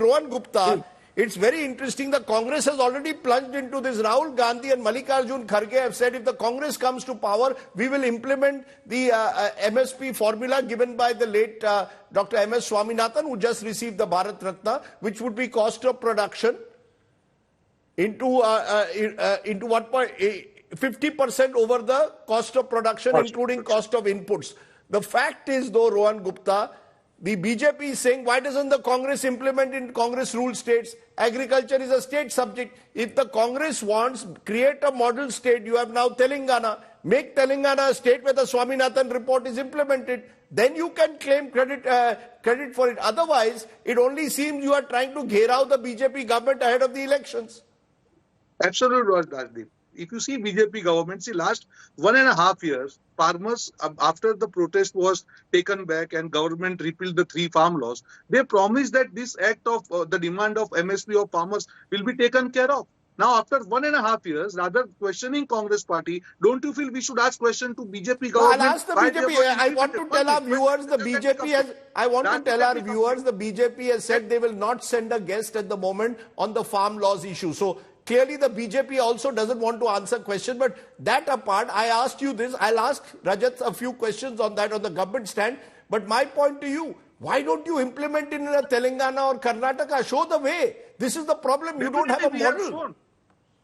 Rohan Gupta, it's very interesting. The Congress has already plunged into this. Rahul Gandhi and Mallikarjun Kharge have said if the Congress comes to power, we will implement the MSP formula given by the late Dr. M.S. Swaminathan, who just received the Bharat Ratna, which would be cost of production into 50% over the cost of production, including cost of inputs. The fact is, though, Rohan Gupta, the BJP is saying, why doesn't the Congress implement in Congress ruled states? Agriculture is a state subject. If the Congress wants, create a model state. You have now Telangana. Make Telangana a state where the Swaminathan report is implemented. Then you can claim credit for it. Otherwise, it only seems you are trying to ghair out the BJP government ahead of the elections. Absolutely, Rajdeep. If you see BJP government, see last 1.5 years, farmers, after the protest was taken back and government repealed the 3 farm laws, they promised that this act of the demand of MSP of farmers will be taken care of. Now, after 1.5 years, rather questioning Congress party, don't you feel we should ask question to BJP government? I'll ask the BJP. I want to tell our viewers the BJP has said they will not send a guest at the moment on the farm laws issue. So clearly the BJP also doesn't want to answer questions. But that apart, I asked you this. I'll ask Rajat a few questions on that on the government stand. But my point to you, why don't you implement it in Telangana or Karnataka? Show the way. This is the problem. You don't have a model.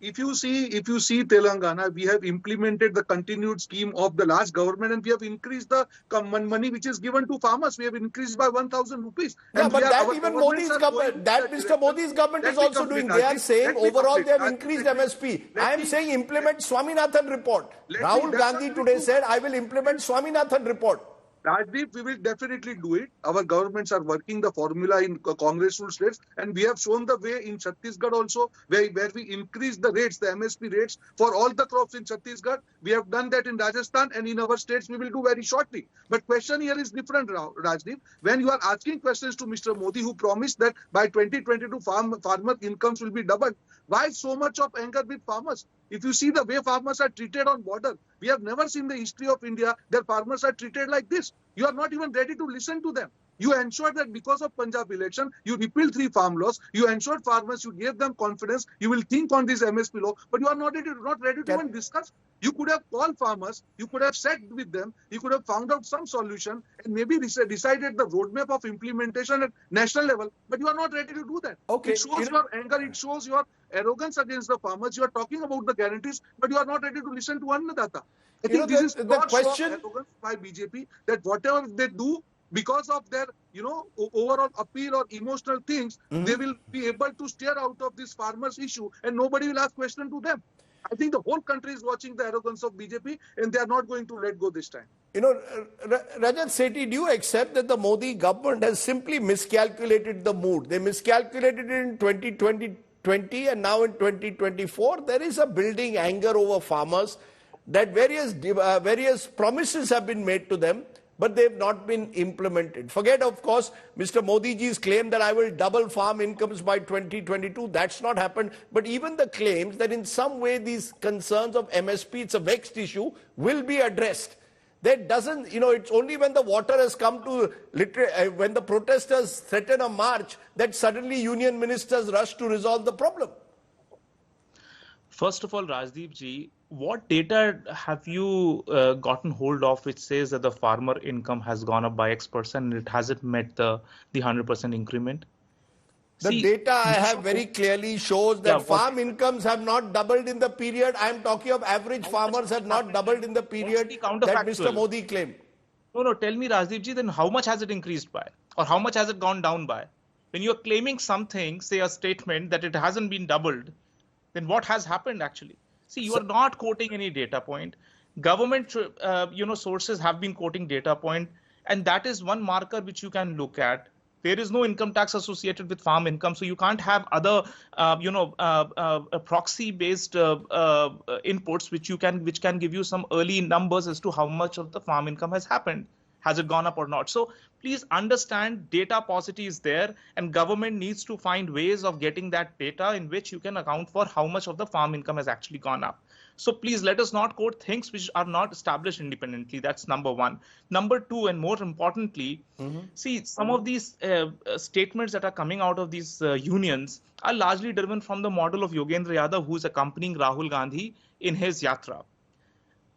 If you see Telangana, we have implemented the continued scheme of the last government and we have increased the money which is given to farmers. We have increased by 1,000 rupees. Yeah, but that even Modi's government, that Mr. Modi's government is also doing. They are saying overall they have increased MSP. I am saying implement Swaminathan report. Rahul Gandhi today said, I will implement Swaminathan report. Rajdeep, we will definitely do it. Our governments are working the formula in Congress ruled states, and we have shown the way in Chhattisgarh also, where we increased the rates, the MSP rates for all the crops in Chhattisgarh. We have done that in Rajasthan, and in our states we will do very shortly. But question here is different, Rajdeep. When you are asking questions to Mr. Modi, who promised that by 2022 farmer incomes will be doubled, why so much of anger with farmers? If you see the way farmers are treated on border, we have never seen the history of India that farmers are treated like this. You are not even ready to listen to them. You ensured that because of Punjab election, you repealed 3 farm laws. You ensured farmers, you gave them confidence. You will think on this MSP law, but you are not ready to even discuss. You could have called farmers. You could have sat with them. You could have found out some solution and maybe decided the roadmap of implementation at national level. But you are not ready to do that. Okay. It shows your anger. It shows your arrogance against the farmers. You are talking about the guarantees, but you are not ready to listen to Annadata. I think this is the question arrogance by BJP that whatever they do, because of their, overall appeal or emotional things, they will be able to steer out of this farmers issue and nobody will ask question to them. I think the whole country is watching the arrogance of BJP and they are not going to let go this time. Rajat Sethi, do you accept that the Modi government has simply miscalculated the mood? They miscalculated it in 2020 and now in 2024. There is a building anger over farmers that various promises have been made to them, but they've not been implemented. Forget, of course, Mr. Modi ji's claim that I will double farm incomes by 2022. That's not happened. But even the claims that in some way these concerns of MSP, it's a vexed issue, will be addressed. That doesn't, it's only when the water has come to, when the protesters threaten a march, that suddenly union ministers rush to resolve the problem. First of all, Rajdeep ji, what data have you gotten hold of which says that the farmer income has gone up by X% and it hasn't met the 100% increment? The data I have very clearly shows that farm incomes have not doubled in the period. I am talking of average farmers have not doubled in the period that Mr. Modi claimed. No, tell me, Rajdeep ji, then how much has it increased by? Or how much has it gone down by? When you are claiming something, say a statement that it hasn't been doubled, then what has happened actually? See, you are not quoting any data point. Government, sources have been quoting data point, and that is one marker which you can look at. There is no income tax associated with farm income, so you can't have other, proxy-based inputs which can give you some early numbers as to how much of the farm income has happened. Has it gone up or not? So please understand, data paucity is there, and government needs to find ways of getting that data in which you can account for how much of the farm income has actually gone up. So please let us not quote things which are not established independently. That's number one. Number two, and more importantly, see, some of these statements that are coming out of these unions are largely driven from the model of Yogendra Yadav, who is accompanying Rahul Gandhi in his yatra.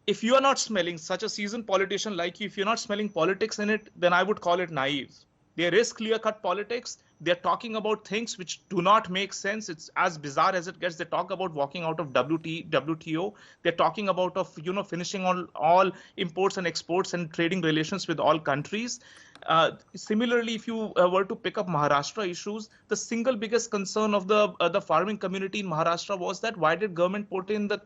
If you are not smelling, such a seasoned politician like you, if you're not smelling politics in it, then I would call it naive. There is clear-cut politics. They're talking about things which do not make sense. It's as bizarre as it gets. They talk about walking out of WTO. They're talking about finishing all imports and exports and trading relations with all countries. Similarly, if you were to pick up Maharashtra issues, the single biggest concern of the farming community in Maharashtra was that why did government put in the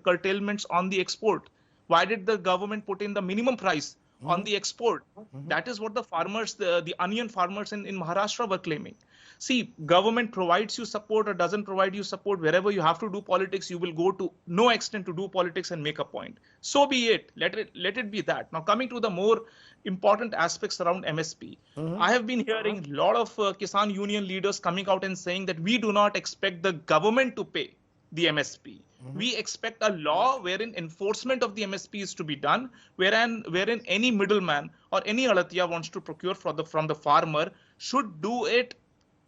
curtailments on the export? Why did the government put in the minimum price on the export? That is what the farmers, the onion farmers in Maharashtra were claiming. See, government provides you support or doesn't provide you support. Wherever you have to do politics, you will go to no extent to do politics and make a point. So be it. Let it be that. Now, coming to the more important aspects around MSP, I have been hearing a lot of Kisan union leaders coming out and saying that we do not expect the government to pay the MSP. We expect a law wherein enforcement of the MSP is to be done, wherein any middleman or any Alatiya wants to procure from the farmer should do it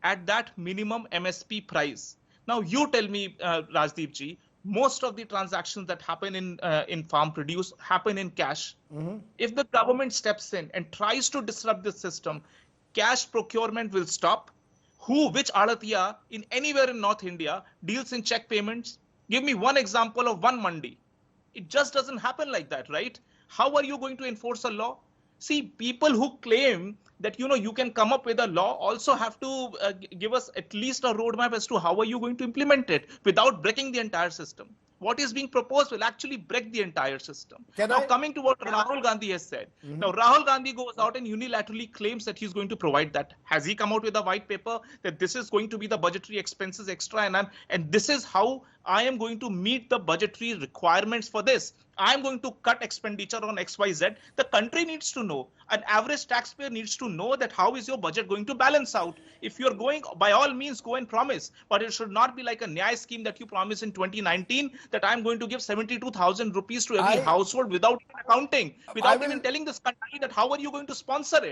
at that minimum MSP price. Now you tell me, Rajdeep ji, most of the transactions that happen in farm produce happen in cash. If the government steps in and tries to disrupt the system, cash procurement will stop. Which Alatiya in anywhere in North India deals in check payments? Give me one example of one mandi. It just doesn't happen like that, right? How are you going to enforce a law? See, people who claim that, you can come up with a law also have to give us at least a roadmap as to how are you going to implement it without breaking the entire system. What is being proposed will actually break the entire system. Coming to what Rahul Gandhi has said. Now, Rahul Gandhi goes out and unilaterally claims that he's going to provide that. Has he come out with a white paper that this is going to be the budgetary expenses extra and this is how I am going to meet the budgetary requirements for this? I'm going to cut expenditure on XYZ. The country needs to know. An average taxpayer needs to know that how is your budget going to balance out. If you're going, by all means, go and promise. But it should not be like a Nyaya scheme that you promised in 2019 that I'm going to give 72,000 rupees to every household without even accounting, without even telling this country that how are you going to sponsor it.